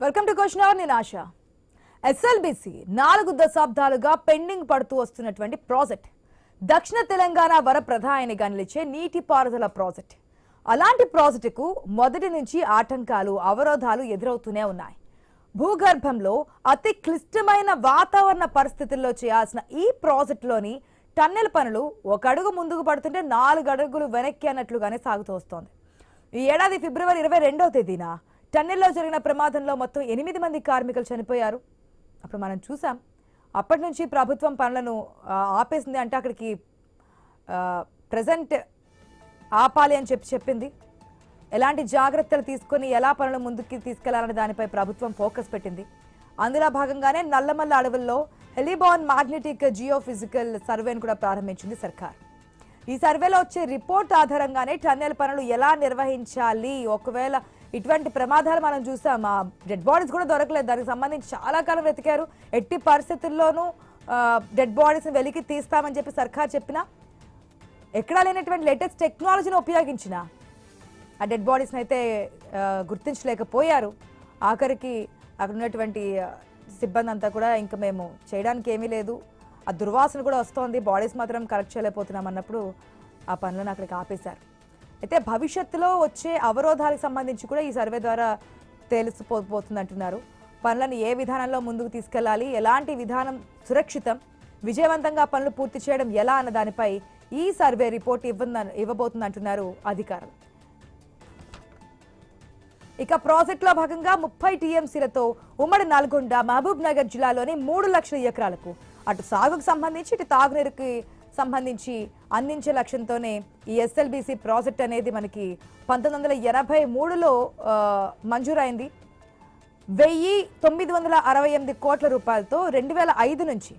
Welcome to question hour. నేను ఆశ. SLBC 4 దశాబ్దాలుగా pending పడుతూ వస్తున్నటువంటి ప్రాజెక్ట్, దక్షిణ తెలంగాణ వరప్రధానిగా నిలిచే నీటిపారుదల ప్రాజెక్ట్. అలాంటి ప్రాజెక్టుకు మొదటి నుంచి ఆటంకాలు, అవరోధాలు ఎదురవుతూనే ఉన్నాయి. భూగర్భంలో అతి క్లిష్టమైన వాతావరణ పరిస్థితుల్లో చేయాల్సిన ఈ ప్రాజెక్టులోని టన్నెల్ పనులు ఒక అడుగు ముందుకు పడుతుంటే 4 అడుగులు వెనక్కి అన్నట్లుగానే సాగుతూ వస్తోంది. ఈ ఏడాది ఫిబ్రవరి 22వ తేదీన టన్నెల్లో జరిగిన ప్రమాదంలో మొత్తం 8 మంది కార్మికులు చనిపోయారు. అప్పుడు మనం చూసాం, అప్పటి నుంచి ప్రభుత్వం పనులను ఆపేసింది. అంటే అక్కడికి ప్రజెంట్ ఆపాలి అని చెప్పింది. ఎలాంటి జాగ్రత్తలు తీసుకొని ఎలా పనులు ముందుకు తీసుకెళ్లాలనే దానిపై ప్రభుత్వం ఫోకస్ పెట్టింది. అందులో భాగంగానే నల్లమల్ల అడవుల్లో హెలిబాన్ మ్యాగ్నెటిక్ జియోఫిజికల్ సర్వేను కూడా ప్రారంభించింది సర్కార్. ఈ సర్వేలో వచ్చే రిపోర్ట్ ఆధారంగానే టన్నెల్ పనులు ఎలా నిర్వహించాలి, ఒకవేళ ఇటువంటి ప్రమాదాలు మనం చూసాం. ఆ డెడ్ బాడీస్ కూడా దొరకలేదు. దానికి సంబంధించి చాలా కాలం వెతికారు. ఎట్టి పరిస్థితుల్లోనూ డెడ్ బాడీస్ని వెలికి తీస్తామని చెప్పి సర్కార్ చెప్పినా, ఎక్కడా లేనటువంటి లేటెస్ట్ టెక్నాలజీని ఉపయోగించిన ఆ డెడ్ బాడీస్ని అయితే గుర్తించలేకపోయారు. ఆఖరికి అక్కడ ఉన్నటువంటి సిబ్బంది అంతా కూడా ఇంకా మేము చేయడానికి ఏమీ లేదు, ఆ దుర్వాసన కూడా వస్తోంది, బాడీస్ మాత్రం కలెక్ట్ చేయలేకపోతున్నాం అన్నప్పుడు ఆ పనులను అక్కడికి ఆపేశారు. అయితే భవిష్యత్తులో వచ్చే అవరోధాలకు సంబంధించి కూడా ఈ సర్వే ద్వారా తెలిసిపోతుంది అంటున్నారు. పనులను ఏ విధానంలో ముందుకు తీసుకెళ్లాలి, ఎలాంటి విధానం సురక్షితం, విజయవంతంగా పనులు పూర్తి చేయడం ఎలా అన్న దానిపై ఈ సర్వే రిపోర్ట్ ఇవ్వబోతుంది అంటున్నారు అధికారులు. ఇక ప్రాజెక్టులో భాగంగా 30 టీఎంసీలతో ఉమ్మడి నల్గొండ, మహబూబ్ నగర్ జిల్లాలోని 3 లక్షల ఎకరాలకు అటు సాగుకు సంబంధించి ఇటు తాగునీరుకి సంబంధించి అందించే లక్ష్యంతోనే ఈ ఎస్ఎల్బిసి ప్రాజెక్ట్ అనేది మనకి 1983లో మంజూరైంది. 1968 కోట్ల రూపాయలతో 2005 నుంచి,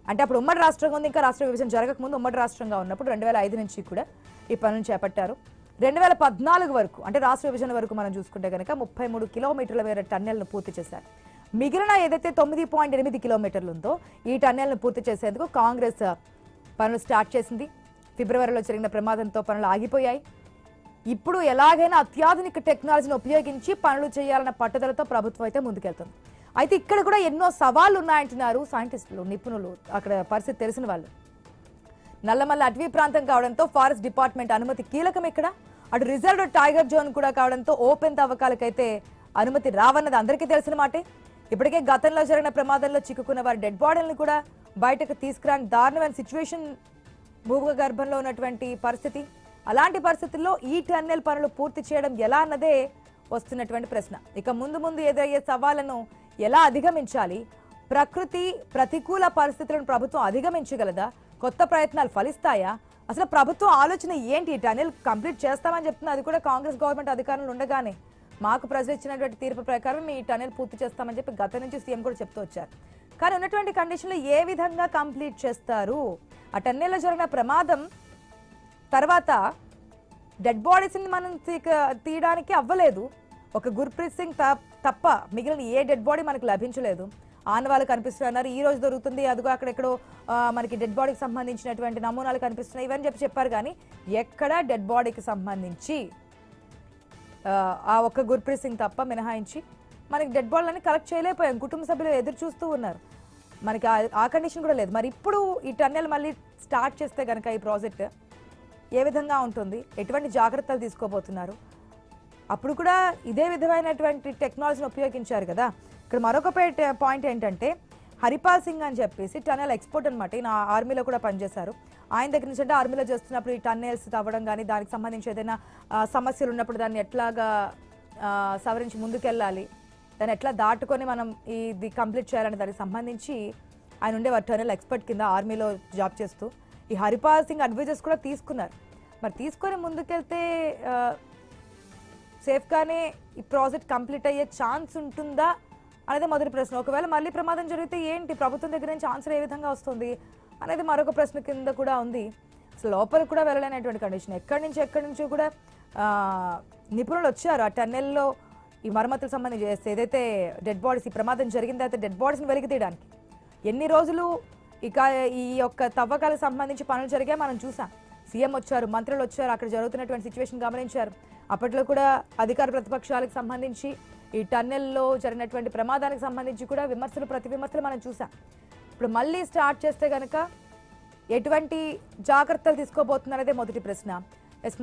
అంటే అప్పుడు ఉమ్మడి రాష్ట్రంగా ఉంది, ఇంకా రాష్ట్ర విభజన జరగకముందు ఉమ్మడి రాష్ట్రంగా ఉన్నప్పుడు 2005 నుంచి కూడా ఈ పనులు చేపట్టారు. 2014 వరకు, అంటే రాష్ట్ర విభజన వరకు మనం చూసుకుంటే కనుక 33 కిలోమీటర్ల మేర టన్నెల్ను పూర్తి చేశారు. మిగిలిన ఏదైతే 9.8 కిలోమీటర్లు ఉందో ఈ టన్నెల్ను పూర్తి చేసేందుకు కాంగ్రెస్ పనులు స్టార్ట్ చేసింది. ఫిబ్రవరిలో జరిగిన ప్రమాదంతో పనులు ఆగిపోయాయి. ఇప్పుడు ఎలాగైనా అత్యాధునిక టెక్నాలజీని ఉపయోగించి పనులు చేయాలన్న పట్టుదలతో ప్రభుత్వం అయితే ముందుకెళ్తుంది. అయితే ఇక్కడ కూడా ఎన్నో సవాళ్లు ఉన్నాయంటున్నారు సైంటిస్టులు, నిపుణులు, అక్కడ పరిస్థితి తెలిసిన వాళ్ళు. నల్లమల్ల అటవీ ప్రాంతం కావడంతో ఫారెస్ట్ డిపార్ట్మెంట్ అనుమతి కీలకం. ఇక్కడ అటు రిజర్వ్డ్ టైగర్ జోన్ కూడా కావడంతో ఓపెన్ తవ్వకాలకైతే అనుమతి రావన్నది అందరికీ తెలిసిన మాటే. ఇప్పటికే గతంలో జరిగిన ప్రమాదంలో చిక్కుకున్న వారి డెడ్ బాడీలను కూడా బయటకు తీసుకురాని దారుణమైన సిచ్యువేషన్ భూగర్భంలో ఉన్నటువంటి పరిస్థితి. అలాంటి పరిస్థితుల్లో ఈ టన్నెల్ పనులు పూర్తి చేయడం ఎలా అన్నదే వస్తున్నటువంటి ప్రశ్న. ఇక ముందు ఎదురయ్యే సవాళ్లను ఎలా అధిగమించాలి, ప్రకృతి ప్రతికూల పరిస్థితులను ప్రభుత్వం అధిగమించగలదా, కొత్త ప్రయత్నాలు ఫలిస్తాయా, అసలు ప్రభుత్వం ఆలోచన ఏంటి, ఈ టన్నెల్ కంప్లీట్ చేస్తామని చెప్తున్నా, అది కూడా కాంగ్రెస్ గవర్నమెంట్ అధికారులు ఉండగానే మాకు ప్రజలు ఇచ్చినటువంటి తీర్పు ప్రకారం ఈ టన్నెల్ పూర్తి చేస్తామని చెప్పి గత నుంచి సీఎం కూడా చెప్తూ వచ్చారు. కానీ ఉన్నటువంటి కండిషన్లో ఏ విధంగా కంప్లీట్ చేస్తారు, ఆ టన్నెల్లో జరిగిన ప్రమాదం తర్వాత డెడ్ బాడీస్ని మనం తీయడానికి అవ్వలేదు. ఒక గుర్ప్రీత్ సింగ్ తప్ప మిగిలిన ఏ డెడ్ బాడీ మనకు లభించలేదు. ఆనవాళ్ళు కనిపిస్తున్నారు, ఈ రోజు దొరుకుతుంది, అదిగో అక్కడెక్కడో మనకి డెడ్ బాడీకి సంబంధించినటువంటి నమూనాలు కనిపిస్తున్నాయి, ఇవన్నీ చెప్పారు. కానీ ఎక్కడ డెడ్ బాడీకి సంబంధించి ఆ ఒక్క గుర్ప్రీత్ సింగ్ తప్ప మినహాయించి మనకి డెడ్ బాడీలని కలెక్ట్ చేయలేకపోయాం. కుటుంబ సభ్యులు ఎదురు చూస్తూ ఉన్నారు. మనకి ఆ కండిషన్ కూడా లేదు. మరి ఇప్పుడు ఈ టన్నెల్ మళ్ళీ స్టార్ట్ చేస్తే కనుక ఈ ప్రాజెక్ట్ ఏ విధంగా ఉంటుంది, ఎటువంటి జాగ్రత్తలు తీసుకోబోతున్నారు, అప్పుడు కూడా ఇదే విధమైనటువంటి టెక్నాలజీని ఉపయోగించారు కదా. ఇక్కడ మరొక పాయింట్ ఏంటంటే, హరిపాల్ సింగ్ అని చెప్పేసి టన్నెల్ ఎక్స్పర్ట్ అనమాట. ఈయన ఆర్మీలో కూడా పనిచేశారు. ఆయన దగ్గర నుంచి అంటే ఆర్మీలో చేస్తున్నప్పుడు ఈ టన్నెల్స్ తవ్వడం కానీ, దానికి సంబంధించి ఏదైనా సమస్యలు ఉన్నప్పుడు దాన్ని ఎట్లాగా సవరించి ముందుకెళ్ళాలి, దాన్ని ఎట్లా దాటుకొని మనం ఇది కంప్లీట్ చేయాలనే దానికి సంబంధించి ఆయన ఉండేవారు టన్నెల్ ఎక్స్పర్ట్ కింద ఆర్మీలో జాబ్ చేస్తూ. ఈ హరిపాల్ సింగ్ అడ్వైజర్స్ కూడా తీసుకున్నారు. మరి తీసుకొని ముందుకెళ్తే సేఫ్గానే ఈ ప్రాజెక్ట్ కంప్లీట్ అయ్యే ఛాన్స్ ఉంటుందా అనేది మొదటి ప్రశ్న. ఒకవేళ మళ్ళీ ప్రమాదం జరిగితే ఏంటి, ప్రభుత్వం దగ్గర నుంచి ఆన్సర్ ఏ విధంగా వస్తుంది అనేది మరొక ప్రశ్న కింద కూడా ఉంది. అసలు లోపలికి కూడా వెళ్ళలేనటువంటి కండిషన్. ఎక్కడి నుంచి కూడా నిపుణులు వచ్చారు ఆ టన్నెల్లో ఈ మరమ్మతులకు సంబంధించి ఏదైతే డెడ్ బాడీస్, ఈ ప్రమాదం జరిగింది అయితే డెడ్ బాడీస్ని వెలికి తీయడానికి ఎన్ని రోజులు ఇక ఈ యొక్క తవ్వకాలకు సంబంధించి పనులు జరిగాయి మనం చూసాం. సీఎం వచ్చారు, మంత్రులు వచ్చారు, అక్కడ జరుగుతున్నటువంటి సిచ్యువేషన్ గమనించారు. అప్పట్లో కూడా అధికార ప్రతిపక్షాలకు సంబంధించి ఈ టన్నెల్లో జరిగినటువంటి ప్రమాదానికి సంబంధించి కూడా విమర్శలు ప్రతి విమర్శలు మనం చూసాం. ఇప్పుడు మళ్ళీ స్టార్ట్ చేస్తే కనుక ఎటువంటి జాగ్రత్తలు తీసుకోబోతున్నారదే మొదటి ప్రశ్న.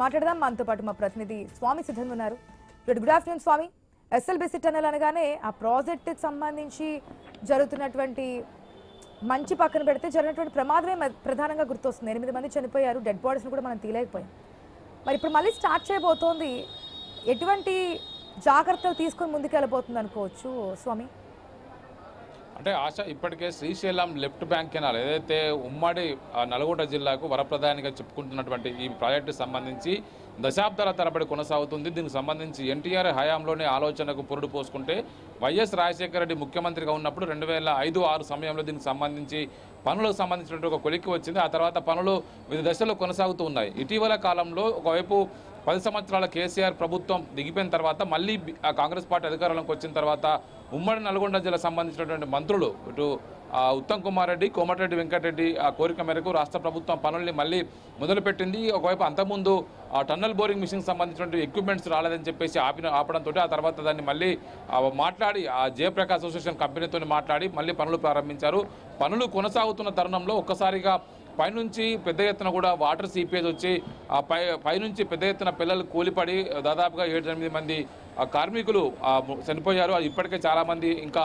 మాట్లాడదాం. మనతో పాటు మా ప్రతినిధి స్వామి సిద్ధంగా ఉన్నారు. గుడ్ ఆఫ్టర్నూన్ స్వామి. ఎస్ఎల్బిసి టన్నెల్ అనగానే ఆ ప్రాజెక్టుకి సంబంధించి జరుగుతున్నటువంటి మంచి పక్కన పెడితే జరిగినటువంటి ప్రమాదమే ప్రధానంగా గుర్తొస్తుంది. 8 మంది చనిపోయారు, డెడ్ బాడీస్ని కూడా మనం తీయలేకపోయాం. మరి ఇప్పుడు మళ్ళీ స్టార్ట్ చేయబోతోంది, ఎటువంటి జాగ్రత్తలు తీసుకొని ముందుకు వెళ్ళబోతుంది అనుకోవచ్చు స్వామి? అంటే ఆశ ఇప్పటికే శ్రీశైలం లెఫ్ట్ బ్యాంక్ కెనాల్ ఏదైతే ఉమ్మడి నల్గొండ జిల్లాకు వరప్రధానిగా చెప్పుకుంటున్నటువంటి ఈ ప్రాజెక్టుకు సంబంధించి దశాబ్దాల తరబడి కొనసాగుతుంది. దీనికి సంబంధించి ఎన్టీఆర్ హయాంలోనే ఆలోచనకు పురుడు పోసుకుంటే వైఎస్ రాజశేఖర రెడ్డి ముఖ్యమంత్రిగా ఉన్నప్పుడు 2005-06 సమయంలో దీనికి సంబంధించి పనులకు సంబంధించినటువంటి ఒక కొలిక్కి వచ్చింది. ఆ తర్వాత పనులు వివిధ దశల్లో కొనసాగుతూ ఉన్నాయి. ఇటీవల కాలంలో ఒకవైపు 10 సంవత్సరాల కేసీఆర్ ప్రభుత్వం దిగిపోయిన తర్వాత మళ్ళీ కాంగ్రెస్ పార్టీ అధికారంలోకి వచ్చిన తర్వాత ఉమ్మడి నల్గొండ జిల్లా సంబంధించినటువంటి మంత్రులు ఇటు ఉత్తమ్ కుమార్ రెడ్డి, కోమటిరెడ్డి వెంకటరెడ్డి ఆ కోరిక మేరకు రాష్ట్ర ప్రభుత్వం పనుల్ని మళ్ళీ మొదలుపెట్టింది. ఒకవైపు అంతకుముందు ఆ టన్నల్ బోరింగ్ మిషన్కి సంబంధించినటువంటి ఎక్విప్మెంట్స్ రాలేదని చెప్పేసి ఆపడంతో ఆ తర్వాత దాన్ని మళ్ళీ మాట్లాడి ఆ జయప్రకాష్ అసోసియేషన్ కంపెనీతో మాట్లాడి మళ్ళీ పనులు ప్రారంభించారు. పనులు కొనసాగుతున్న తరుణంలో ఒక్కసారిగా పైనుంచి పెద్ద ఎత్తున కూడా వాటర్ సీపేజ్ వచ్చి ఆ పైనుంచి పెద్ద ఎత్తున పిల్లలు కూలిపడి దాదాపుగా 7-8 మంది కార్మికులు చనిపోయారు. ఇప్పటికే చాలామంది ఇంకా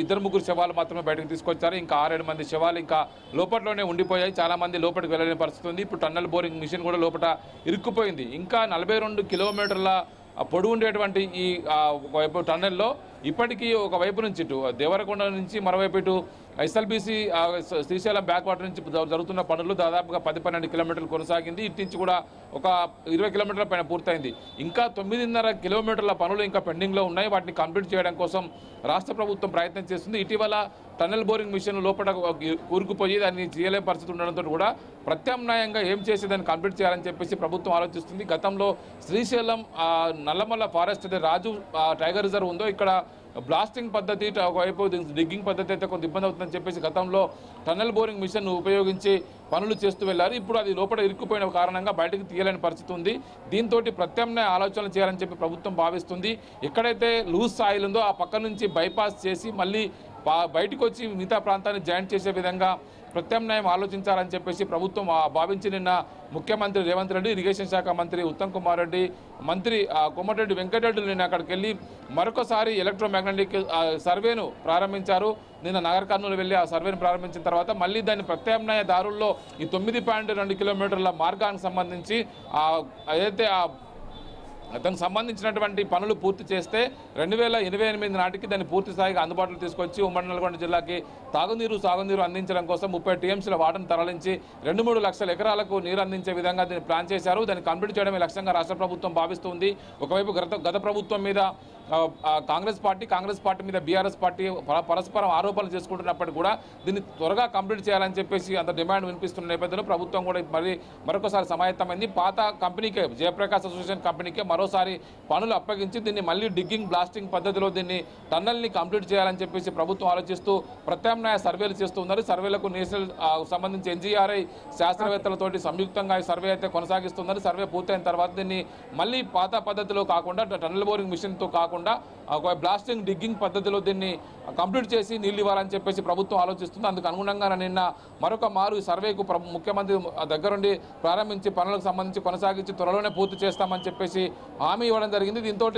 ఇద్దరు ముగ్గురు శవాలు మాత్రమే బయటకు తీసుకొచ్చారు. ఇంకా 6-7 మంది శవాలు ఇంకా లోపట్లోనే ఉండిపోయాయి. చాలామంది లోపలికి వెళ్ళలేని పరిస్థితి ఉంది. ఇప్పుడు టన్నల్ బోరింగ్ మిషన్ కూడా లోపల ఇరుక్కుపోయింది. ఇంకా 42 కిలోమీటర్ల పొడవు ఉండేటువంటి ఈ వైపు టన్నెల్లో ఇప్పటికీ ఒకవైపు నుంచి ఇటు దేవరకొండ నుంచి మరోవైపు ఇటు ఎస్ఎల్బిసి శ్రీశైలం బ్యాక్ వాటర్ నుంచి జరుగుతున్న పనులు దాదాపుగా 10-12 కిలోమీటర్లు కొనసాగింది. ఇటు నుంచి కూడా ఒక 20 కిలోమీటర్ల పైన పూర్తయింది. ఇంకా 9.5 కిలోమీటర్ల పనులు ఇంకా పెండింగ్లో ఉన్నాయి. వాటిని కంప్లీట్ చేయడం కోసం రాష్ట్ర ప్రభుత్వం ప్రయత్నం చేస్తుంది. ఇటీవల టన్నెల్ బోరింగ్ మిషన్ లోపల కూరుకుపోయి దాన్ని చేయలేని పరిస్థితి ఉండడంతో కూడా ప్రత్యామ్నాయంగా ఏం చేసి దాన్ని కంప్లీట్ చేయాలని చెప్పేసి ప్రభుత్వం ఆలోచిస్తుంది. గతంలో శ్రీశైలం నల్లమల్ల ఫారెస్ట్ అయితే రాజు టైగర్ రిజర్వ్ ఉందో ఇక్కడ బ్లాస్టింగ్ పద్ధతి ఒకవైపు డిగ్గింగ్ పద్ధతి అయితే కొంత ఇబ్బంది అవుతుందని చెప్పేసి గతంలో టన్నెల్ బోరింగ్ మిషన్ ఉపయోగించి పనులు చేస్తూ వెళ్లారు. ఇప్పుడు అది లోపల ఇరుక్కుపోయిన కారణంగా బయటకు తీయలేని పరిస్థితి ఉంది. దీంతో ప్రత్యామ్నాయ ఆలోచనలు చేయాలని చెప్పి ప్రభుత్వం భావిస్తుంది. ఎక్కడైతే లూజ్ సాయిల్ ఉందో ఆ పక్క నుంచి బైపాస్ చేసి మళ్ళీ బయటకు వచ్చి మిగతా ప్రాంతాన్ని జాయింట్ చేసే విధంగా ప్రత్యామ్నాయం ఆలోచించాలని చెప్పేసి ప్రభుత్వం భావించి నిన్న ముఖ్యమంత్రి రేవంత్ రెడ్డి, ఇరిగేషన్ శాఖ మంత్రి ఉత్తమ్ కుమార్ రెడ్డి, మంత్రి కోమటిరెడ్డి వెంకటరెడ్డి నిన్న అక్కడికి వెళ్ళి మరొకసారి ఎలక్ట్రోమాగ్నెటిక్ సర్వేను ప్రారంభించారు. నిన్న నగర కర్నూలు వెళ్ళి ఆ సర్వేను ప్రారంభించిన తర్వాత మళ్ళీ దాని ప్రత్యామ్నాయ దారుల్లో ఈ 9.2 కిలోమీటర్ల మార్గానికి సంబంధించి ఏదైతే దానికి సంబంధించినటువంటి పనులు పూర్తి చేస్తే 2028 నాటికి దాన్ని పూర్తి స్థాయిగా అందుబాటులో తీసుకొచ్చి ఉమ్మడి నల్గొండ జిల్లాకి సాగునీరు అందించడం కోసం 30 టీఎంసీల వాటర్ను తరలించి 2-3 లక్షల ఎకరాలకు నీరు అందించే విధంగా దీన్ని ప్లాన్ చేశారు. దాన్ని కంప్లీట్ చేయడమే లక్ష్యంగా రాష్ట్ర ప్రభుత్వం భావిస్తుంది. ఒకవైపు గత ప్రభుత్వం మీద కాంగ్రెస్ పార్టీ మీద బీఆర్ఎస్ పార్టీ పరస్పరం ఆరోపణలు చేసుకుంటున్నప్పటికీ కూడా దీన్ని త్వరగా కంప్లీట్ చేయాలని చెప్పేసి అంత డిమాండ్ వినిపిస్తున్న నేపథ్యంలో ప్రభుత్వం కూడా మరొకసారి సమాయత్తమైంది. పాత కంపెనీకే జయప్రకాష్ అసోసియేషన్ కంపెనీకే మరోసారి పనులు అప్పగించి దీన్ని మళ్ళీ డిగ్గింగ్ బ్లాస్టింగ్ పద్ధతిలో దీన్ని టన్నల్ని కంప్లీట్ చేయాలని చెప్పేసి ప్రభుత్వం ఆలోచిస్తూ ప్రత్యామ్నాయ సర్వేలు చేస్తున్నారు. సర్వేలకు నేషనల్ సంబంధించి ఎన్జీఆర్ఐ శాస్త్రవేత్తలతోటి సంయుక్తంగా ఈ సర్వే అయితే కొనసాగిస్తున్నారు. సర్వే పూర్తయిన తర్వాత దీన్ని మళ్ళీ పాత పద్ధతిలో కాకుండా టన్నల్ బోరింగ్ మిషన్తో కాకుండా ఒక బ్లాస్టింగ్ డిగ్గింగ్ పద్ధతిలో దీన్ని కంప్లీట్ చేసి నీళ్ళు ఇవ్వాలని చెప్పేసి ప్రభుత్వం ఆలోచిస్తుంది. అందుకు అనుగుణంగా నిన్న మరొక మారు ఈ సర్వేకు ముఖ్యమంత్రి దగ్గరుండి ప్రారంభించి పనులకు సంబంధించి కొనసాగించి త్వరలోనే పూర్తి చేస్తామని చెప్పేసి హామీ ఇవ్వడం జరిగింది. దీంతో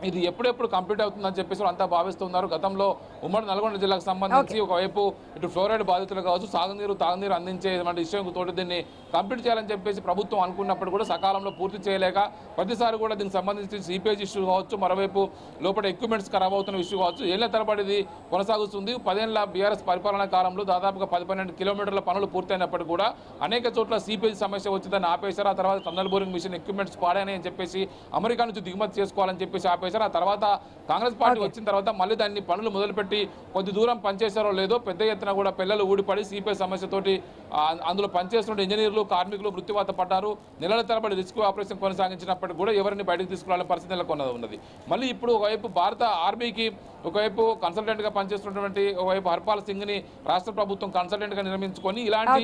ఇది ఎప్పుడెప్పుడు కంప్లీట్ అవుతుందని చెప్పేసి అంతా భావిస్తున్నారు. గతంలో ఉమ్మడి నల్గొండ జిల్లాకు సంబంధించి ఒకవైపు ఇటు ఫ్లోరైడ్ బాధితులు కావచ్చు తాగునీరు అందించే విషయం తోటి దీన్ని కంప్లీట్ చేయాలని చెప్పేసి ప్రభుత్వం అనుకున్నప్పుడు కూడా సకాలంలో పూర్తి చేయలేక ప్రతిసారి కూడా దీనికి సంబంధించి సీపేజ్ ఇష్యూ కావచ్చు, మరోవైపు లోపల ఎక్విప్మెంట్స్ ఖరాబ్ అవుతున్న ఇష్యూ కావచ్చు, ఏళ్ల తరబడిది కొనసాగుతుంది. 10 ఏళ్ల బీఆర్ఎస్ పరిపాలనా కాలంలో దాదాపుగా 10-12 కిలోమీటర్ల పనులు పూర్తయినప్పటికీ కూడా అనేక చోట్ల సీపేజ్ సమస్య వచ్చిందని ఆపేశారు. ఆ తర్వాత టన్నల్ బోరింగ్ మిషన్ ఎక్విప్మెంట్స్ పాడాయని అని చెప్పేసి అమెరికా నుంచి దిగుమతి చేసుకోవాలని చెప్పేసి ఆపేశారు. ఆ తర్వాత కాంగ్రెస్ పార్టీ వచ్చిన తర్వాత మళ్ళీ దాన్ని పనులు మొదలుపెట్టి కొద్ది దూరం పనిచేశారో లేదో పెద్ద ఎత్తున కూడా పిల్లలు ఊడిపడి సీపీ సమస్యతోటి అందులో పనిచేస్తున్న ఇంజనీర్లు కార్మికులు మృత్యువాత పడ్డారు. నెలల తరబడి రెస్క్యూ ఆపరేషన్ కొనసాగించినప్పటికీ కూడా ఎవరిని బయటకు తీసుకురావాలని పరిస్థితి నెలకొన్నది ఉన్నది. మళ్ళీ ఇప్పుడు ఒకవైపు భారత ఆర్మీకి ఒకవైపు కన్సల్టెంట్గా పనిచేస్తున్నటువంటి ఒకవైపు హర్పాల్ సింగ్ని రాష్ట్ర ప్రభుత్వం కన్సల్టెంట్గా నియమించుకొని ఇలాంటి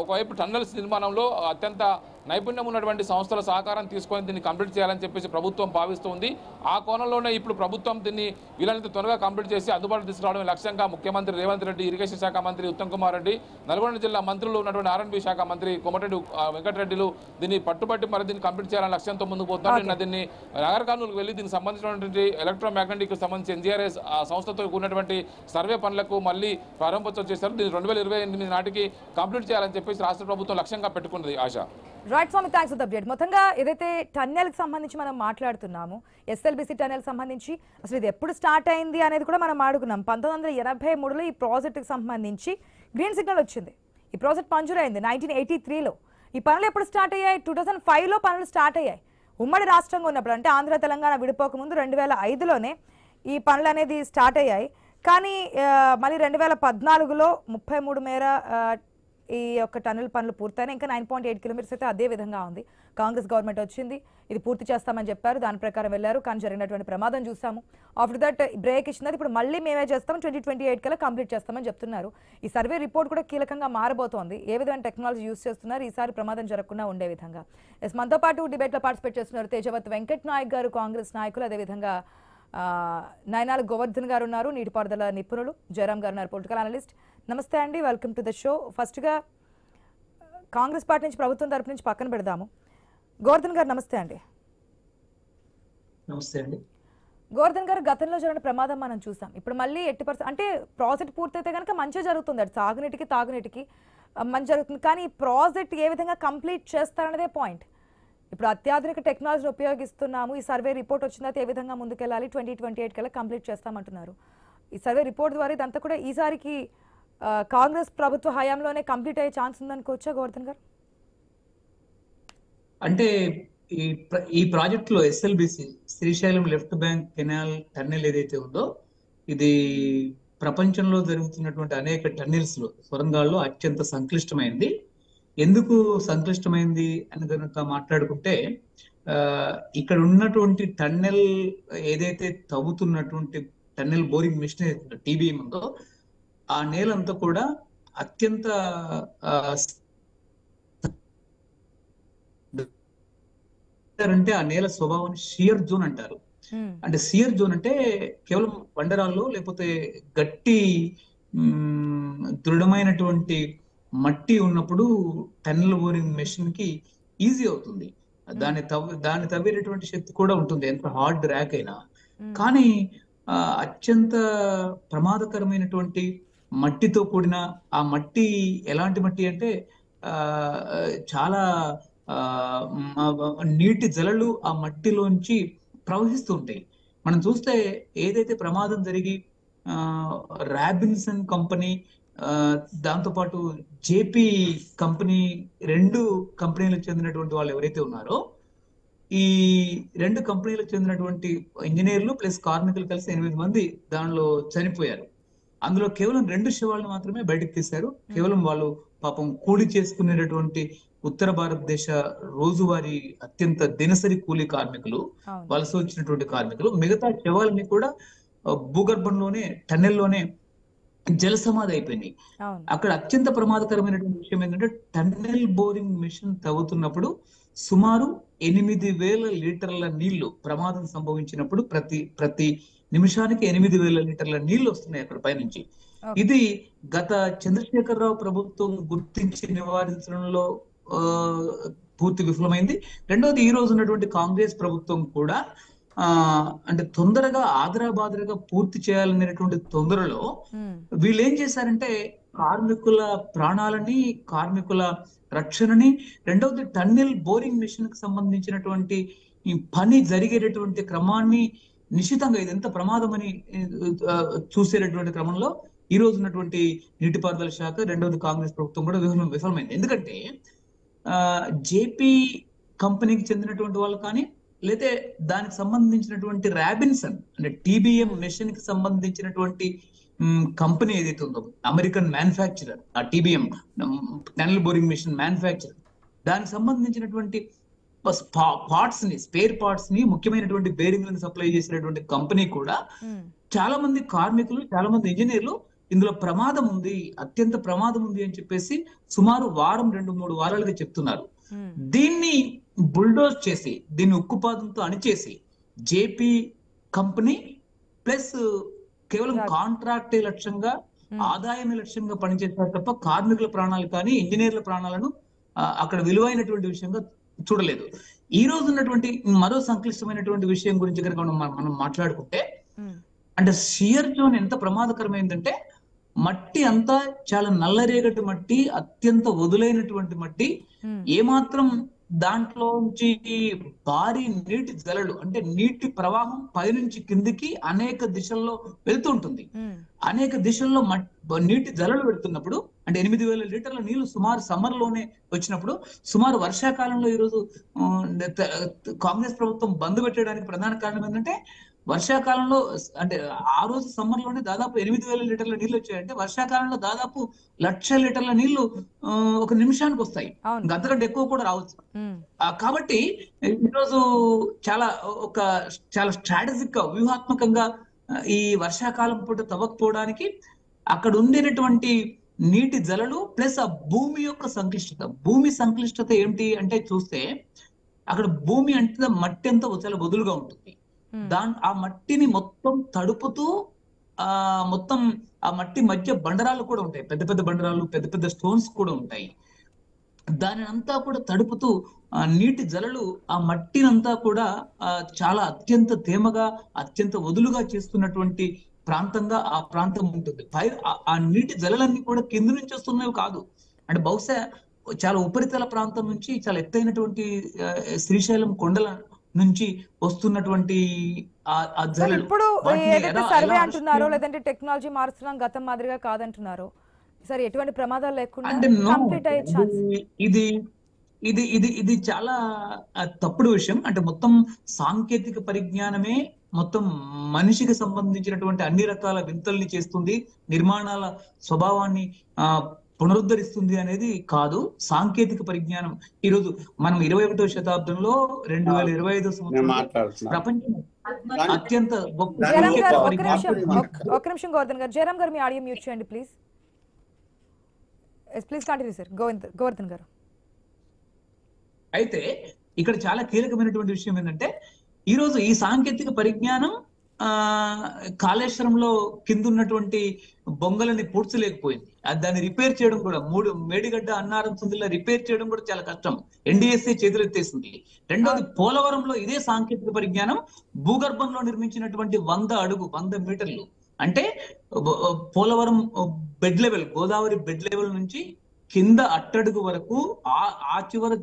ఒకవైపు టన్నల్స్ నిర్మాణంలో అత్యంత నైపుణ్యం ఉన్నటువంటి సంస్థల సహకారం తీసుకొని దీన్ని కంప్లీట్ చేయాలని చెప్పేసి ప్రభుత్వం భావిస్తుంది. ఆ కోణంలోనే ఇప్పుడు ప్రభుత్వం దీన్ని వీలైనంత త్వరగా కంప్లీట్ చేసి అందుబాటులో తీసుకురావడం లక్ష్యంగా ముఖ్యమంత్రి రేవంత్ రెడ్డి, ఇరిగేషన్ శాఖ మంత్రి ఉత్తమ్ కుమార్ రెడ్డి, నల్గొండ జిల్లా మంత్రులు ఉన్నటువంటి R&B శాఖ మంత్రి కోమటిరెడ్డి వెంకటరెడ్డిలు దీన్ని పట్టుబట్టి మరి దీన్ని కంప్లీట్ చేయాలని లక్ష్యంతో ముందుకు పోతున్నారు. నిన్న దీన్ని నగర కర్నూలుకు వెళ్ళి దీనికి సంబంధించినటువంటి ఎలక్ట్రోమాగ్నెటిక్ సంబంధించి NGRS సంస్థతో కూడినటువంటి సర్వే పనులకు మళ్ళీ ప్రారంభోత్సవం చేశారు. దీన్ని 2028 నాటికి కంప్లీట్ చేయాలని చెప్పేసి రాష్ట్ర ప్రభుత్వం లక్ష్యంగా పెట్టుకున్నది. ఆశ right Swami, thanks for the update. మొత్తంగా ఏదైతే టన్నెల్కి సంబంధించి మనం మాట్లాడుతున్నాము, SLBC టన్నెల్ సంబంధించి అసలు ఇది ఎప్పుడు స్టార్ట్ అయింది అనేది కూడా మనం ఆడుకున్నాం. 1983లో ఈ ప్రాజెక్టుకి సంబంధించి గ్రీన్ సిగ్నల్ వచ్చింది. ఈ ప్రాజెక్ట్ మంజూరైంది 1983లో. ఈ పనులు ఎప్పుడు స్టార్ట్ అయ్యాయి? 2005లో పనులు స్టార్ట్ అయ్యాయి. ఉమ్మడి రాష్ట్రంగా ఉన్నప్పుడు, అంటే ఆంధ్ర తెలంగాణ విడిపోకముందు 2005లోనే ఈ పనులు అనేది స్టార్ట్ అయ్యాయి. కానీ మళ్ళీ 2014లో 33 మేర ఈ యొక్క టన్నెల్ పనులు పూర్తయినా ఇంకా 9.8 కిలోమీటర్స్ అయితే అదే విధంగా ఉంది. కాంగ్రెస్ గవర్నమెంట్ వచ్చింది, ఇది పూర్తి చేస్తామని చెప్పారు, దాని ప్రకారం వెళ్ళారు. కానీ జరిగినటువంటి ప్రమాదం చూసాము. ఆఫ్టర్ దట్ బ్రేక్ ఇచ్చినది ఇప్పుడు మళ్ళీ మేమే చేస్తాం, 2028 కల్లా కంప్లీట్ చేస్తామని చెప్తున్నారు. ఈ సర్వే రిపోర్ట్ కూడా కీలకంగా మారబోతోంది. ఏ విధమైన టెక్నాలజీ యూస్ చేస్తున్నారు ఈసారి ప్రమాదం జరగకుండా ఉండే విధంగా. మనతో పాటు డిబేట్లో పార్టిసిపేట్ చేస్తున్నారు తేజవత్ వెంకట్ నాయక్ గారు, కాంగ్రెస్ నాయకులు, అదేవిధంగా నయనాల గోవర్ధన్ గారు ఉన్నారు, నీటిపారుదల నిపుణులు, జయరామ్ గారు ఉన్నారు, పొలిటికల్ అనలిస్ట్. నమస్తే అండి, వెల్కమ్ టు ద షో. ఫస్ట్గా కాంగ్రెస్ పార్టీ నుంచి, ప్రభుత్వం తరపు నుంచి పక్కన పెడదాము. గోవర్ధన్ గారు నమస్తే అండి. నమస్తే అండి. గోవర్ధన్ గారు, గతంలో జరిగిన ప్రమాదం మనం చూసాం. ఇప్పుడు మళ్ళీ 80% అంటే ప్రాజెక్ట్ పూర్తయితే కనుక మంచిగా జరుగుతుంది, అది సాగునీటికి తాగునీటికి మంచి జరుగుతుంది. కానీ ఈ ప్రాజెక్ట్ ఏ విధంగా కంప్లీట్ చేస్తారనేదే పాయింట్. ఇప్పుడు అత్యాధునిక టెక్నాలజీని ఉపయోగిస్తున్నాము, ఈ సర్వే రిపోర్ట్ వచ్చిన తర్వాత ఏ విధంగా ముందుకెళ్ళాలి, 2028 కల్లా కంప్లీట్ చేస్తామంటున్నారు. ఈ సర్వే రిపోర్ట్ ద్వారా ఇదంతా కూడా ఈసారికి కాంగ్రెస్ ప్రభుత్వ హయాంలోనే కంప్లీట్ అయ్యే ఛాన్స్ ఉందనుకోవచ్చా గోవర్ధన్ గారు? అంటే ఈ ప్రాజెక్ట్ లో SLBC Srisailam left bank canal tunnel ఏదైతే ఉందో, ఇది ప్రపంచంలో జరుగుతున్నటువంటి అనేక టన్నెల్స్ లో, సొరంగాల్లో అత్యంత సంక్లిష్టమైంది. ఎందుకు సంక్లిష్టమైంది అని కనుక మాట్లాడుకుంటే, ఇక్కడ ఉన్నటువంటి టన్నెల్ ఏదైతే తవ్వుతున్నటువంటి టన్నెల్ బోరింగ్ మిషన్ ఏదైతే TBM ఉందో, ఆ నేలంతా కూడా అత్యంత అంటే ఆ నేల స్వభావాన్ని షియర్ జోన్ అంటారు. అంటే షియర్ జోన్ అంటే కేవలం బండరాల్లో లేకపోతే గట్టి దృఢమైనటువంటి మట్టి ఉన్నప్పుడు టన్నెల్ బోరింగ్ మెషిన్ కి ఈజీ అవుతుంది. దాన్ని తవ్వేటటువంటి శక్తి కూడా ఉంటుంది, ఎంత హార్డ్ ర్యాక్ అయినా. కానీ అత్యంత ప్రమాదకరమైనటువంటి మట్టితో కూడిన ఆ మట్టి ఎలాంటి మట్టి అంటే చాలా నీటి జలలు ఆ మట్టిలోంచి ప్రవహిస్తూ ఉంటాయి. మనం చూస్తే ఏదైతే ప్రమాదం జరిగి రాబిన్సన్ కంపెనీ దాంతోపాటు జేపీ కంపెనీ, 2 కంపెనీలకు చెందినటువంటి వాళ్ళు ఎవరైతే ఉన్నారో, ఈ 2 కంపెనీలకు చెందినటువంటి ఇంజనీర్లు ప్లస్ కార్మికులు కలిసి 8 మంది దానిలో చనిపోయారు. అందులో కేవలం 2 శవాలను మాత్రమే బయటకు తీశారు. కేవలం వాళ్ళు పాపం కూలి చేసుకునేటటువంటి ఉత్తర భారతదేశ రోజువారీ అత్యంత దినసరి కూలీ కార్మికులు, వలస వచ్చినటువంటి కార్మికులు. మిగతా శవాలని కూడా భూగర్భంలోనే టన్నెల్లోనే జల సమాధి అయిపోయినాయి. అక్కడ అత్యంత ప్రమాదకరమైనటువంటి విషయం ఏంటంటే, టన్నెల్ బోరింగ్ మిషన్ తవ్వుతున్నప్పుడు సుమారు 8,000 లీటర్ల నీళ్లు ప్రమాదం సంభవించినప్పుడు ప్రతి నిమిషానికి 8,000 లీటర్ల నీళ్లు వస్తున్నాయి అక్కడ పైనుంచి. ఇది గత చంద్రశేఖరరావు ప్రభుత్వం గుర్తించి నివారించడంలో పూర్తి విఫలమైంది. రెండోది, ఈ రోజు ఉన్నటువంటి కాంగ్రెస్ ప్రభుత్వం కూడా అంటే తొందరగా ఆదరాబాదరగా పూర్తి చేయాలనేటువంటి తొందరలో వీళ్ళు ఏం చేశారంటే, కార్మికుల ప్రాణాలని, కార్మికుల రక్షణని, రెండవది టన్నెల్ బోరింగ్ మిషన్ కి సంబంధించినటువంటి ఈ పని జరిగేటటువంటి క్రమాన్ని నిశ్చితంగా ఇది ఎంత ప్రమాదం అని చూసేటటువంటి క్రమంలో ఈ రోజు ఉన్నటువంటి నీటిపారుదల శాఖ, రెండవది కాంగ్రెస్ ప్రభుత్వం కూడా విఫలమైంది. ఎందుకంటే జేపీ కంపెనీకి చెందినటువంటి వాళ్ళు కానీ, లేతే దానికి సంబంధించినటువంటి రాబిన్సన్ అంటే TBM మెషిన్ కి సంబంధించినటువంటి కంపెనీ ఏదైతే ఉందో, అమెరికన్ మ్యానుఫ్యాక్చరర్, ఆ TBM tunnel boring machine manufacturer, దానికి సంబంధించినటువంటి పార్ట్స్ ని, స్పేర్ పార్ట్స్ ని, ముఖ్యమైనటువంటి బేరింగ్లను సప్లై చేసినటువంటి కంపెనీ కూడా చాలా మంది కార్మికులు, చాలా మంది ఇంజనీర్లు ఇందులో ప్రమాదం ఉంది, అత్యంత ప్రమాదం ఉంది అని చెప్పేసి సుమారు వారం 2-3 వారాలుగా చెప్తున్నారు. దీన్ని బుల్డోజ్ చేసి, దీన్ని ఉక్కుపాదంతో అణిచేసి జేపీ కంపెనీ ప్లస్ కేవలం కాంట్రాక్టే లక్ష్యంగా, ఆదాయమే లక్ష్యంగా పనిచేస్తారు తప్ప కార్మికుల ప్రాణాలు కానీ ఇంజనీర్ల ప్రాణాలను అక్కడ విలువైనటువంటి విషయంగా చూడలేదు. ఈ రోజు ఉన్నటువంటి మరో సంక్లిష్టమైనటువంటి విషయం గురించి కనుక మనం మాట్లాడుకుంటే, అంటే షియర్ జోన్ ఎంత ప్రమాదకరమైందంటే, మట్టి అంతా చాలా నల్లరేగటి మట్టి, అత్యంత వదులైనటువంటి మట్టి. ఏమాత్రం దాంట్లోంచి భారీ నీటి జలలు, అంటే నీటి ప్రవాహం పైనుంచి కిందికి అనేక దిశల్లో వెళ్తూ ఉంటుంది. అనేక దిశల్లో నీటి జలలు వెళ్తున్నప్పుడు, అంటే 8,000 లీటర్ల నీళ్లు సుమారు సమ్మర్ లోనే వచ్చినప్పుడు, సుమారు వర్షాకాలంలో ఈరోజు కాంగ్రెస్ ప్రభుత్వం బంద్ పెట్టడానికి ప్రధాన కారణం ఏంటంటే, వర్షాకాలంలో అంటే ఆ రోజు సమ్మర్ లోనే దాదాపు 8,000 లీటర్ల నీళ్లు వచ్చాయంటే, వర్షాకాలంలో దాదాపు 1,00,000 లీటర్ల నీళ్లు ఒక నిమిషానికి వస్తాయి, అంతకంటే ఎక్కువ కూడా రావచ్చు. కాబట్టి ఈరోజు చాలా స్ట్రాటజిక్ గా, వ్యూహాత్మకంగా ఈ వర్షాకాలం పూట తవ్వకపోవడానికి అక్కడ ఉండేటటువంటి నీటి జలలు ప్లస్ ఆ భూమి యొక్క సంక్లిష్టత. భూమి సంక్లిష్టత ఏంటి అంటే చూస్తే, అక్కడ భూమి అంటే మట్టి అంతా చాలా వదులుగా ఉంటుంది. ఆ మట్టిని మొత్తం తడుపుతూ మొత్తం ఆ మట్టి మధ్య బండరాలు కూడా ఉంటాయి, పెద్ద పెద్ద బండరాలు, పెద్ద పెద్ద స్టోన్స్ కూడా ఉంటాయి. దాని అంతా కూడా తడుపుతూ నీటి జలలు ఆ మట్టినంతా కూడా చాలా అత్యంత తేమగా, అత్యంత వదులుగా చేస్తున్నటువంటి ప్రాంతంగా ఆ ప్రాంతం ఉంటుంది. ఆ నీటి జలలన్నీ కూడా కింద నుంచి వస్తున్నవి కాదు, అంటే బహుశా చాలా ఉపరితల ప్రాంతం నుంచి, చాలా ఎత్తైనటువంటి శ్రీశైలం కొండల నుంచి వస్తున్నటువంటి ఆ జలలు. ఇప్పుడు ఏదైతే సర్వే అంటున్నారో, లేదంటే టెక్నాలజీ మారుస్తున్నాం గతం మాదిరిగా కాదంటున్నారో, సరే ఎటువంటి ప్రమాదాలు లేకుండా కంప్లీట్ అయ్యే ఛాన్స్. ఇది చాలా తప్పుడు విషయం. అంటే మొత్తం సాంకేతిక పరిజ్ఞానమే మొత్తం మనిషికి సంబంధించినటువంటి అన్ని రకాల వింతల్ని చేస్తుంది, నిర్మాణాల స్వభావాన్ని పునరుద్ధరిస్తుంది అనేది కాదు. సాంకేతిక పరిజ్ఞానం ఈరోజు మనం 21వ శతాబ్దంలో 2025 సంవత్సరంలో ప్రపంచం అత్యంత ఒక్క నిమిషం గోవర్ధన్ గారు, జయరామ్ గారు మీ ఆడియో మ్యూట్ చేయండి please. Please continue sir Govardhan గారు. అయితే ఇక్కడ చాలా కీలకమైనటువంటి విషయం ఏంటంటే, ఈరోజు ఈ సాంకేతిక పరిజ్ఞానం కాళేశ్వరంలో కింద ఉన్నటువంటి బొంగలని పూడ్చలేకపోయింది. దాన్ని రిపేర్ చేయడం కూడా, మేడిగడ్డ అన్నారం సుందిలా రిపేర్ చేయడం కూడా చాలా కష్టం. NDSA చేతులెత్తేసింది. రెండోది, పోలవరంలో ఇదే సాంకేతిక పరిజ్ఞానం భూగర్భంలో నిర్మించినటువంటి 100 మీటర్లు, అంటే Polavaram bed level, Godavari bed level నుంచి కింద అట్టడుగు వరకు ఆ చివరి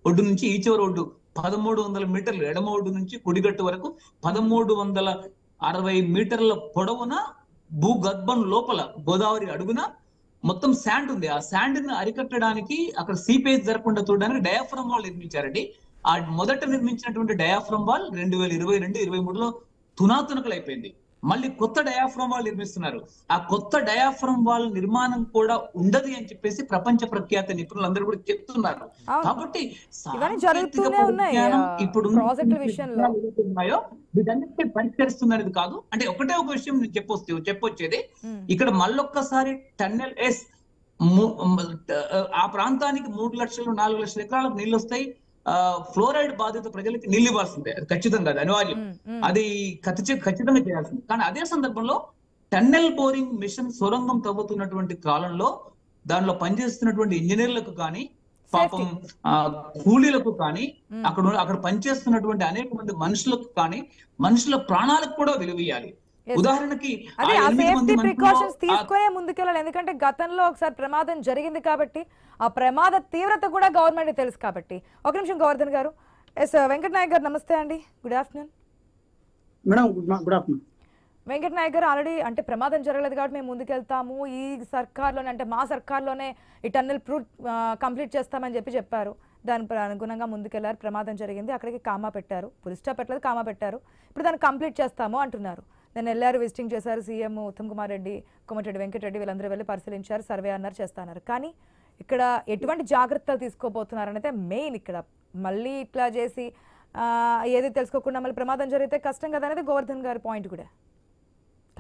ఒడ్డు నుంచి ఈ చివరి ఒడ్డు 1300 మీటర్లు, ఎడమ ఒడ్డు నుంచి కుడిగట్టు వరకు 1360 మీటర్ల పొడవున భూగర్భం లోపల గోదావరి అడుగున మొత్తం శాండ్ ఉంది. ఆ శాండ్ ని అరికట్టడానికి, అక్కడ సీపేజ్ జరగకుండా చూడడానికి డయాఫ్రమ్ వాల్ నిర్మించారండి. ఆ మొదట నిర్మించినటువంటి డయాఫ్రమ్ వాల్ 2022-23లో తునాతునకలు అయిపోయింది. మళ్ళీ కొత్త డయాఫ్రమ్ వాల్ నిర్మిస్తున్నారు. ఆ కొత్త డయాఫ్రమ్ వాల్ నిర్మాణం కూడా ఉండదు అని చెప్పేసి ప్రపంచ ప్రఖ్యాత నిపుణులు అందరూ కూడా చెప్తున్నారు. కాబట్టి ఇప్పుడు వీటన్నిటిని పరిష్కరిస్తున్నది కాదు. అంటే ఒకటే ఒక విషయం నేను చెప్పొచ్చేది, ఇక్కడ మళ్ళొక్కసారి టన్నెల్ ఆ ప్రాంతానికి 3 లక్షలు 4 లక్షల ఎకరాలకు నీళ్ళు వస్తాయి. ఫ్లోరైడ్ బాధిత ప్రజలకి నీళ్ళు ఇవ్వాల్సిందే, అది ఖచ్చితంగా, అది అనివార్యం, అది ఖచ్చితంగా చేయాల్సింది. కానీ అదే సందర్భంలో టన్నెల్ బోరింగ్ మిషన్ సొరంగం తవ్వుతున్నటువంటి కాలంలో దానిలో పనిచేస్తున్నటువంటి ఇంజనీర్లకు కానీ, పాపం కూలీలకు కానీ, అక్కడ పనిచేస్తున్నటువంటి అనేక మంది మనుషులకు కానీ, మనుషుల ప్రాణాలకు కూడా విలువయ్యాలి. ఉదాహరణకి ప్రికాషన్స్ తీసుకునే ముందుకెళ్ళాలి. ఎందుకంటే గతంలో ఒకసారి ప్రమాదం జరిగింది కాబట్టి ఆ ప్రమాద తీవ్రత కూడా గవర్నమెంట్ తెలుసు కాబట్టి. ఒక నిమిషం గోవర్ధన్ గారు. ఎస్ వెంకట నాయక్ గారు, నమస్తే అండి, good afternoon. Madam good afternoon. Venkata Nayak గారు, ఆల్రెడీ అంటే ప్రమాదం జరగలేదు కాబట్టి మేము ముందుకెళ్తాము, ఈ సర్కార్లోనే అంటే మా సర్కార్లోనే ఈ టన్నెల్ కంప్లీట్ చేస్తామని చెప్పారు. దాని అనుగుణంగా ముందుకెళ్లారు. ప్రమాదం జరిగింది, అక్కడికి కామా పెట్టారు, పులి స్టాప్ పెట్టలేదు, కామా పెట్టారు. ఇప్పుడు దాన్ని కంప్లీట్ చేస్తాము అంటున్నారు. నేను వెళ్ళారు, విజిటింగ్ చేశారు, సీఎం ఉత్తమ్ కుమార్ రెడ్డి, కోమటిరెడ్డి వెంకటరెడ్డి వీళ్ళందరూ వెళ్ళి పరిశీలించారు, సర్వే అన్నారు, చేస్తున్నారు. కానీ ఇక్కడ ఎటువంటి జాగ్రత్తలు తీసుకోబోతున్నారు అనేది మెయిన్. ఇక్కడ మళ్ళీ ఇట్లా చేసి ఏది తెలుసుకోకుండా మళ్ళీ ప్రమాదం జరిగితే కష్టం కదా అనేది గోవర్ధన్ గారి పాయింట్ కూడా.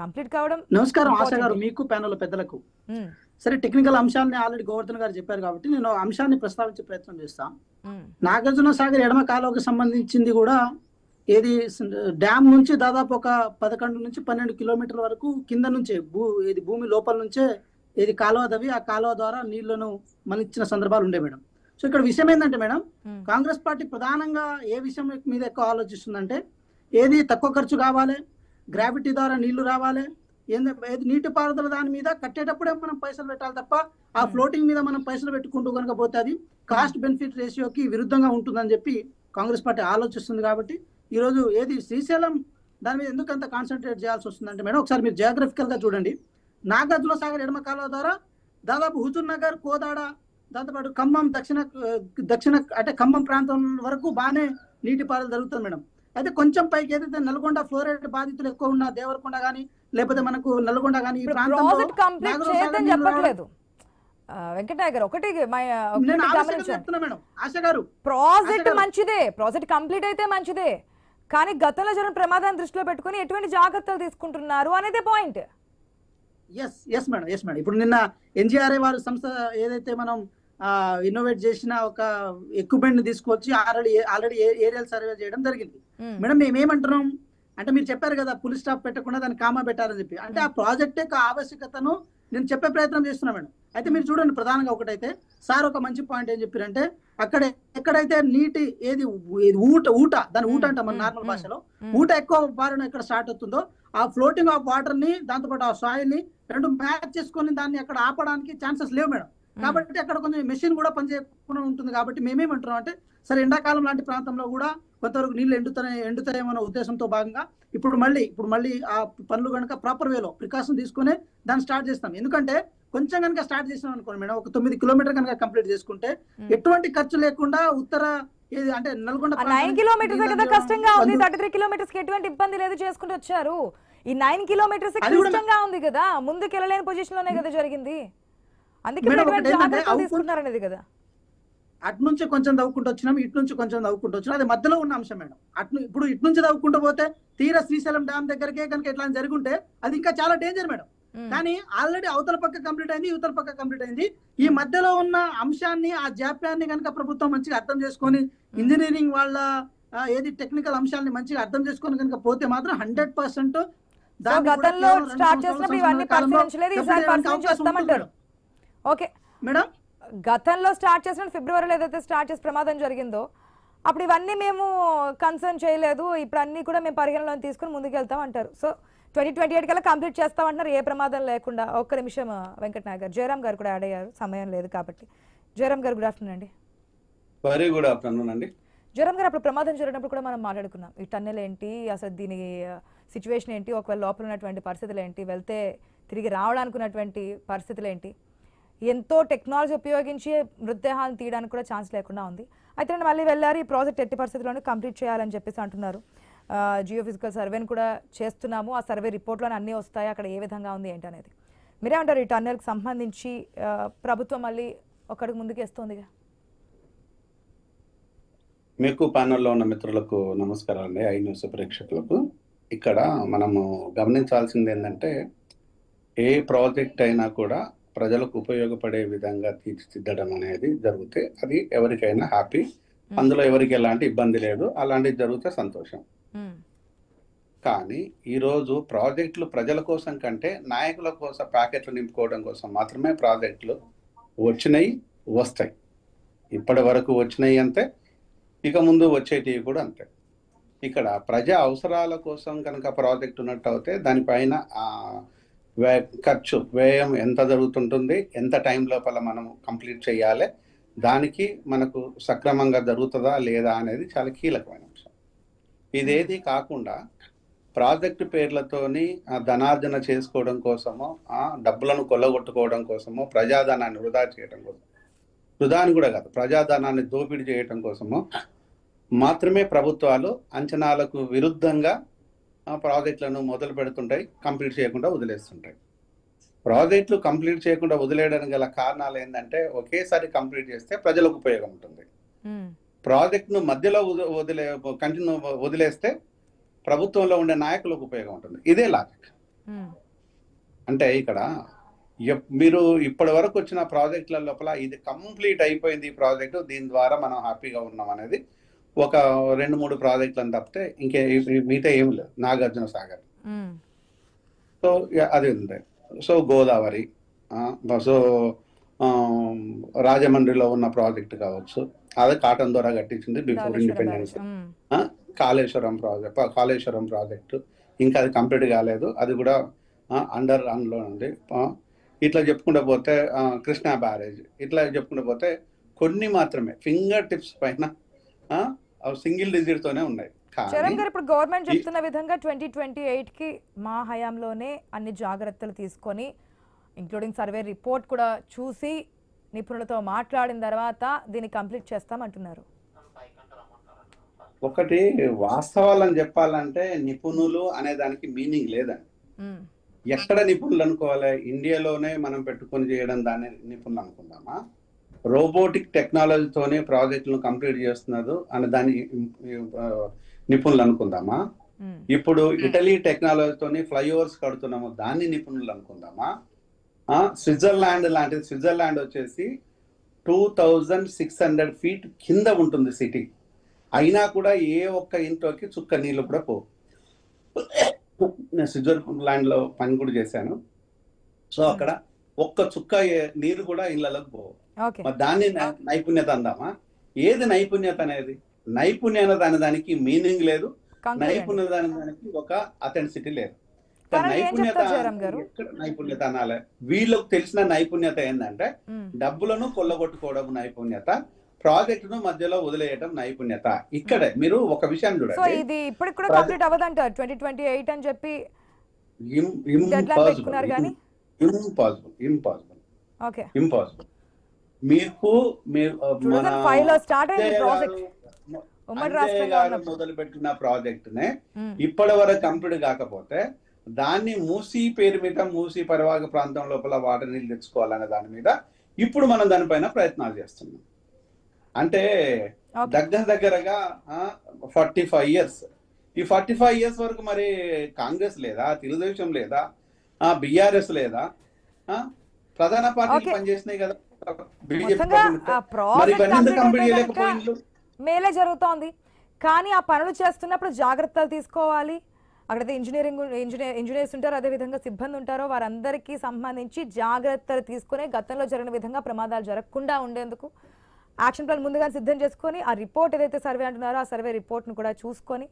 కంప్లీట్ కావడం నమస్కారం ఆశ important. గారు, మీకు ప్యానల్ పెద్దలకు. ఉమ్, సరే, టెక్నికల్ అంశాలని ఆల్రెడీ గోవర్ధన్ గారు చెప్పారు కాబట్టి నేను ఆ అంశాన్ని ప్రస్తావించే ప్రయత్నం చేస్తాను. ఉమ్, నాగార్జున సాగర్ ఎడమ కాలువకు సంబంధించింది కూడా ఏది డ్యామ్ నుంచి దాదాపు ఒక 11 నుంచి 12 కిలోమీటర్ల వరకు కింద నుంచే ఏది భూమి లోపల నుంచే ఏది కాలువ తవ్వి ఆ కాలువ ద్వారా నీళ్లను మళ్ళించిన సందర్భాలు ఉండే మేడం. సో ఇక్కడ విషయం ఏంటంటే మేడం, కాంగ్రెస్ పార్టీ ప్రధానంగా ఏ విషయం మీద ఎక్కువ ఆలోచిస్తుందంటే ఏది తక్కువ ఖర్చు కావాలి, గ్రావిటీ ద్వారా నీళ్లు రావాలి, ఏది నీటిపారుదల దాని మీద కట్టేటప్పుడే మనం పైసలు పెట్టాలి తప్ప ఆ ఫ్లోటింగ్ మీద మనం పైసలు పెట్టుకుంటూ కనుక పోతే అది కాస్ట్ బెనిఫిట్ రేషియోకి విరుద్ధంగా ఉంటుందని చెప్పి కాంగ్రెస్ పార్టీ ఆలోచిస్తుంది. కాబట్టి ఈరోజు ఏది శ్రీశైలం దాని మీద ఎందుకు అంత కాన్సన్ట్రేట్ చేయాల్సి వస్తుందంటే మేడం, ఒకసారి మీరు జియోగ్రఫికల్ గా చూడండి. నాగార్జున సాగర్ ఎడమ కాలువ ద్వారా దాదాపు హుజూర్ నగర్, కోదాడ, దాంతోపాటు ఖమ్మం దక్షిణ అంటే ఖమ్మం ప్రాంతం వరకు బాగానే నీటిపారుదల జరుగుతుంది మేడం. అయితే కొంచెం పైకి ఏదైతే నల్గొండ ఫ్లోరైడ్ బాధితులు ఎక్కువ ఉన్న దేవరకొండ కానీ లేకపోతే మనకు నల్గొండ కానీ ఈ ప్రాజెక్ట్ కంప్లీట్ చేయదని చెప్పట్లేదు వెంకటయ్య గారు. ఒకటి చెప్తున్నా మేడం ఆశ గారు, ప్రాజెక్ట్ మంచిదే, ప్రాజెక్ట్ కంప్లీట్ అయితే మంచిదే, కానీ గతంలో జరిగిన ప్రమాదాన్ని దృష్టిలో పెట్టుకుని ఎటువంటి జాగ్రత్తలు తీసుకుంటున్నారు అనేది పాయింట్. Yes madam. ఇప్పుడు నిన్న ఎన్జిఆర్ఐ వారి సంస్థ ఏదైతే మనం ఇన్నోవేట్ చేసిన ఒక ఎక్విప్మెంట్ ని తీసుకొచ్చి ఆల్రెడీ ఏరియల్ సర్వే చేయడం జరిగింది మేడం. మేమేమంటున్నాం అంటే, మీరు చెప్పారు కదా పులి స్టాప్ పెట్టకుండా దాన్ని కామా పెట్టాలని చెప్పి, అంటే ఆ ప్రాజెక్ట్ యొక్క ఆవశ్యకతను నేను చెప్పే ప్రయత్నం చేస్తున్నా మేడం. అయితే మీరు చూడండి, ప్రధానంగా ఒకటైతే సార్ ఒక మంచి పాయింట్ ఏం చెప్పారంటే, ఎక్కడైతే నీటి ఏది ఊట దాని ఊట అంటాం మన నార్మల్ భాషలో, ఊట ఎక్కువ బారిన ఎక్కడ స్టార్ట్ అవుతుందో ఆ ఫ్లోటింగ్ ఆఫ్ వాటర్ ని దాంతోపాటు ఆ సాయిల్ ని రెండు మ్యాచ్ చేసుకొని దాన్ని అక్కడ ఆపడానికి ఛాన్సెస్ లేవు మేడం. కాబట్టి అక్కడ కొంచెం మెషిన్ కూడా పనిచేయకుండా ఉంటుంది. కాబట్టి మేమేమంటున్నాం అంటే, సరే ఎండాకాలం లాంటి ప్రాంతంలో కూడా కొంతవరకు నీళ్లు ఎండుతాయేమన్న ఉద్దేశంతో భాగంగా ఇప్పుడు మళ్ళీ ఆ పనులు కనుక ప్రాపర్ వేలో ప్రికాషన్ తీసుకునే దాన్ని స్టార్ట్ చేస్తాం. ఎందుకంటే కొంచెం కనుక స్టార్ట్ చేసినాం అనుకోండి మేడం, ఒక 9 కిలోమీటర్ కనుక కంప్లీట్ చేసుకుంటే ఎటువంటి ఖర్చు లేకుండా ఉత్తర ఏది అంటే నల్గొండ 9 కిలోమీటర్స్ కదా కష్టంగా ఉంది, 33 కిలోమీటర్స్ కి ఎటువంటి ఇబ్బంది లేదు చేసుకుంటూ వచ్చారు. ఈ 9 కిలోమీటర్స్ కష్టంగా ఉంది కదా, ముందుకు వెళ్ళలేని పొజిషన్ లోనే కదా జరిగింది. అందుకే తీసుకున్నారనేది కదా. అటు నుంచి కొంచెం తవ్వుకుంటూ వచ్చినాం, ఇటు నుంచి కొంచెం తవ్వుకుంటూ వచ్చినాం, అది మధ్యలో ఉన్న అంశం మేడం. ఇప్పుడు ఇటు నుంచి తవ్వుకుంటూ పోతే తీరా శ్రీశైలం డ్యామ్ దగ్గరకే కనుక ఎట్లా జరుగుంటే అది ఇంకా చాలా డేంజర్ మేడం. కానీ ఆల్రెడీ అవతల పక్క కంప్లీట్ అయింది, ఇవతల పక్క కంప్లీట్ అయింది. ఈ మధ్యలో ఉన్న అంశాన్ని, ఆ జాప్యాన్ని కనుక ప్రభుత్వం మంచిగా అర్థం చేసుకొని, ఇంజనీరింగ్ వాళ్ళ ఏది టెక్నికల్ అంశాన్ని మంచిగా అర్థం చేసుకొని కనుక పోతే మాత్రం 100% గతంలో స్టార్ట్ చేసినప్పుడు ఇవన్నీ పరిశీలించలేదు, ఈసారి పరిశీలించేస్తామంటారు. ఓకే మేడం, గతంలో స్టార్ట్ చేసిన ఫిబ్రవరిలో ఏదైతే స్టార్ట్ చేసి ప్రమాదం జరిగిందో అప్పుడు ఇవన్నీ మేము కన్సర్న్ చేయలేదు, ఇప్పుడు అన్ని కూడా మేము పరిగణలో తీసుకుని ముందుకు వెళ్తాం అంటారు. సో 2028 కల్లా కంప్లీట్ చేస్తామంటున్నారు ఏ ప్రమాదం లేకుండా. ఒక్క నిమిషం వెంకట నాయక్ గారు, జయరామ్ గారు కూడా యాడ్ అయ్యారు, సమయం లేదు కాబట్టి. జయరామ్ గారు గుడ్ ఆఫ్టర్నూన్ అండి. వెరీ గుడ్ ఆఫ్టర్నూన్ అండి. జయరామ్ గారు, అప్పుడు ప్రమాదం జరిగినప్పుడు కూడా మనం మాట్లాడుకున్నాం ఈ టన్నెల్ ఏంటి, అసలు దీని సిచ్యువేషన్ ఏంటి, ఒకవేళ లోపల ఉన్నటువంటి పరిస్థితులు ఏంటి, వెళ్తే తిరిగి రావడానుకున్నటువంటి పరిస్థితులు ఏంటి, ఎంతో టెక్నాలజీ ఉపయోగించి మృతదేహాలను తీయడానికి కూడా ఛాన్స్ లేకుండా ఉంది. అయితే నేను మళ్ళీ వెళ్ళారు, ఈ ప్రాజెక్ట్ ఎట్టి పరిస్థితుల్లోనే కంప్లీట్ చేయాలని చెప్పేసి అంటున్నారు. జియోఫిజికల్ సర్వేని కూడా చేస్తున్నాము, ఆ సర్వే రిపోర్ట్లోనే అన్నీ వస్తాయి, అక్కడ ఏ విధంగా ఉంది ఏంటి అనేది. మీరేమంటారు ఈ టన్నెల్కి సంబంధించి? ప్రభుత్వం మళ్ళీ ఒకటికి ముందుకు వేస్తోందిగా. మీకు ప్యానల్లో ఉన్న మిత్రులకు నమస్కారం అండి, ఐ న్యూస్ ప్రేక్షకులకు. ఇక్కడ మనము గమనించాల్సింది ఏంటంటే, ఏ ప్రాజెక్ట్ అయినా కూడా ప్రజలకు ఉపయోగపడే విధంగా తీర్చిదిద్దడం అనేది జరిగితే అది ఎవరికైనా హ్యాపీ, అందులో ఎవరికి ఎలాంటి ఇబ్బంది లేదు, అలాంటివి జరిగితే సంతోషం. కానీ ఈరోజు ప్రాజెక్టులు ప్రజల కోసం కంటే నాయకుల కోసం ప్యాకెట్లు నింపుకోవడం కోసం మాత్రమే ప్రాజెక్టులు వస్తాయి. ఇప్పటి వరకు వచ్చినాయి అంతే, ఇక ముందు వచ్చేటివి కూడా అంతే. ఇక్కడ ప్రజా అవసరాల కోసం కనుక ప్రాజెక్ట్ ఉన్నట్టు అయితే దానిపైన ఖర్చు వ్యయం ఎంత జరుగుతుంటుంది, ఎంత టైం లోపల మనం కంప్లీట్ చేయాలి, దానికి మనకు సక్రమంగా జరుగుతుందా లేదా అనేది చాలా కీలకమైన అంశం. ఇదేది కాకుండా ప్రాజెక్టు పేర్లతోని ధనార్జన చేసుకోవడం కోసమో, డబ్బులను కొల్లగొట్టుకోవడం కోసమో, ప్రజాధనాన్ని వృధా చేయడం కోసం, వృధాని కూడా కాదు ప్రజాధనాన్ని దోపిడీ చేయడం కోసమో మాత్రమే ప్రభుత్వాలు అంచనాలకు విరుద్ధంగా ప్రాజెక్టులను మొదలు పెడుతుంటాయి, కంప్లీట్ చేయకుండా వదిలేస్తుంటాయి. ప్రాజెక్టులు కంప్లీట్ చేయకుండా వదిలేయడానికి గల కారణాలు ఏంటంటే, ఒకేసారి కంప్లీట్ చేస్తే ప్రజలకు ఉపయోగం ఉంటుంది. ప్రాజెక్టును మధ్యలో వదిలేస్తే ప్రభుత్వంలో ఉండే నాయకులకు ఉపయోగం ఉంటుంది. ఇదే లాజిక్. అంటే ఇక్కడ మీరు ఇప్పటి వరకు వచ్చిన ప్రాజెక్టుల లోపల ఇది కంప్లీట్ అయిపోయింది ఈ ప్రాజెక్టు, దీని ద్వారా మనం హ్యాపీగా ఉన్నాం అనేది ఒక 2-3 ప్రాజెక్టులను తప్పితే ఇంకే మిగతా ఏం లేదు. నాగార్జున సాగర్, సో అది ఉంది. సో గోదావరి, సో రాజమండ్రిలో ఉన్న ప్రాజెక్ట్ కావచ్చు, అదే కాటన్ ద్వారా కట్టించింది బిఫోర్ ఇండిపెండెన్స్. కాళేశ్వరం ప్రాజెక్టు ఇంకా అది కంప్లీట్ కాలేదు, అది కూడా అండర్ రన్లో ఉంది. ఇట్లా చెప్పుకుంటూ పోతే కృష్ణా బ్యారేజ్, ఇట్లా చెప్పుకుంటూ పోతే కొన్ని మాత్రమే ఫింగర్ టిప్స్ పైన సింగిల్ డిజిట్ తోనే ఉన్నాయి. చరణ్ గారు, ఇప్పుడు గవర్నమెంట్ చెప్తున్న విధంగా 2028 కి మా హయాంలోనే అన్ని జాగ్రత్తలు తీసుకొని ఇంక్లూడింగ్ సర్వే రిపోర్ట్ కూడా చూసి నిపుణులతో మాట్లాడిన తర్వాత దీన్ని కంప్లీట్ చేస్తామంటున్నారు. ఒకటి వాస్తవాలను చెప్పాలంటే నిపుణులు అనే దానికి మీనింగ్ లేదండి. ఎక్కడ నిపుణులు అనుకోవాలి? ఇండియాలోనే మనం పెట్టుకొని చేయడం దాన్ని నిపుణులు అనుకుందామా? రోబోటిక్ టెక్నాలజీతోనే ప్రాజెక్టులను కంప్లీట్ చేస్తున్నారు అనే దాన్ని నిపుణులు అనుకుందామా? ఇప్పుడు ఇటలీ టెక్నాలజీతోని ఫ్లైఓవర్స్ కడుతున్నాము, దాన్ని నిపుణులు అనుకుందామా? స్విట్జర్లాండ్ లాంటిది, స్విట్జర్లాండ్ వచ్చేసి 2600 feet కింద ఉంటుంది సిటీ, అయినా కూడా ఏ ఒక్క ఇంట్లోకి చుక్క నీళ్ళు కూడా పోవు. నేను స్విట్జర్లాండ్ లో పని కూడా చేశాను. సో అక్కడ ఒక్క చుక్క నీరు కూడా ఇళ్లలోకి పోవు. మరి దాన్ని నైపుణ్యత అందామా? ఏది నైపుణ్యత అనేది? నైపుణ్యత అనే దానికి మీనింగ్ లేదు, నైపుణ్యత అనే దానికి ఒక అథెంటిసిటీ లేదు. నైపుణ్యత అనాలి. వీళ్ళకి తెలిసిన నైపుణ్యత ఏంటంటే డబ్బులను కొల్లగొట్టుకోవడం నైపుణ్యత, ప్రాజెక్టును మధ్యలో వదిలేయటం నైపుణ్యత. ఇక్కడే మీరు ఒక విషయం చూడండి, ఇది ఇప్పటికి కూడా కంప్లీట్ అవ్వదంటారు 2028 అని చెప్పి ఇంపాసిబుల్. మీకు మొదలుపెట్టిన ప్రాజెక్ట్ నే ఇప్పటి వరకు కంప్లీట్ కాకపోతే దాన్ని మూసీ పేరు మీద, మూసీ పరివాహక ప్రాంతం లోపల వాటర్ నీళ్ళు తెచ్చుకోవాలనే దాని మీద ఇప్పుడు మనం దానిపైన ప్రయత్నాలు చేస్తున్నాం. అంటే దగ్గరగా 45 years. ఈ 45 years వరకు మరి కాంగ్రెస్ లేదా, తెలుగుదేశం లేదా, బీఆర్ఎస్ లేదా, ప్రధాన పార్టీలు పనిచేసినాయి కదా. మేలే జరుగుతోంది, కానీ ఆ పనులు చేస్తున్నప్పుడు జాగ్రత్తలు తీసుకోవాలి. అక్కడైతే ఇంజనీర్స్ ఉంటారు, అదేవిధంగా సిబ్బంది ఉంటారో వారందరికీ సంబంధించి జాగ్రత్తలు తీసుకునే గతంలో జరిగిన విధంగా ప్రమాదాలు జరగకుండా ఉండేందుకు యాక్షన్ ప్లాన్ ముందుగా సిద్ధం చేసుకొని ఆ రిపోర్ట్ ఏదైతే సర్వే అంటున్నారో ఆ సర్వే రిపోర్ట్ను కూడా చూసుకొని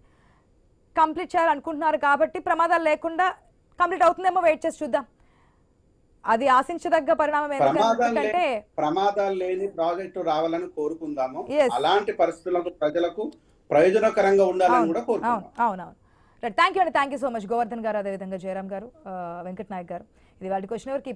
కంప్లీట్ చేయాలనుకుంటున్నారు. కాబట్టి ప్రమాదాలు లేకుండా కంప్లీట్ అవుతుందేమో వెయిట్ చేసి చూద్దాం. అది ఆశించదగ్గ పరిణామం. ఎందుకంటే ప్రమాదాలు లేని ప్రాజెక్టు రావాలని కోరుకుందాము. అలాంటి పరిస్థితులకు ప్రజలకు ప్రయోజనకరంగా ఉండాలని కూడా కోరుకుందాం. అవునవును. థ్యాంక్ యూ అండి, thank you so much Govardhan గారు, అదేవిధంగా జయరామ్ గారు, వెంకట్ నాయక్ గారు. ఇది వాళ్ళకి వచ్చిన వరకు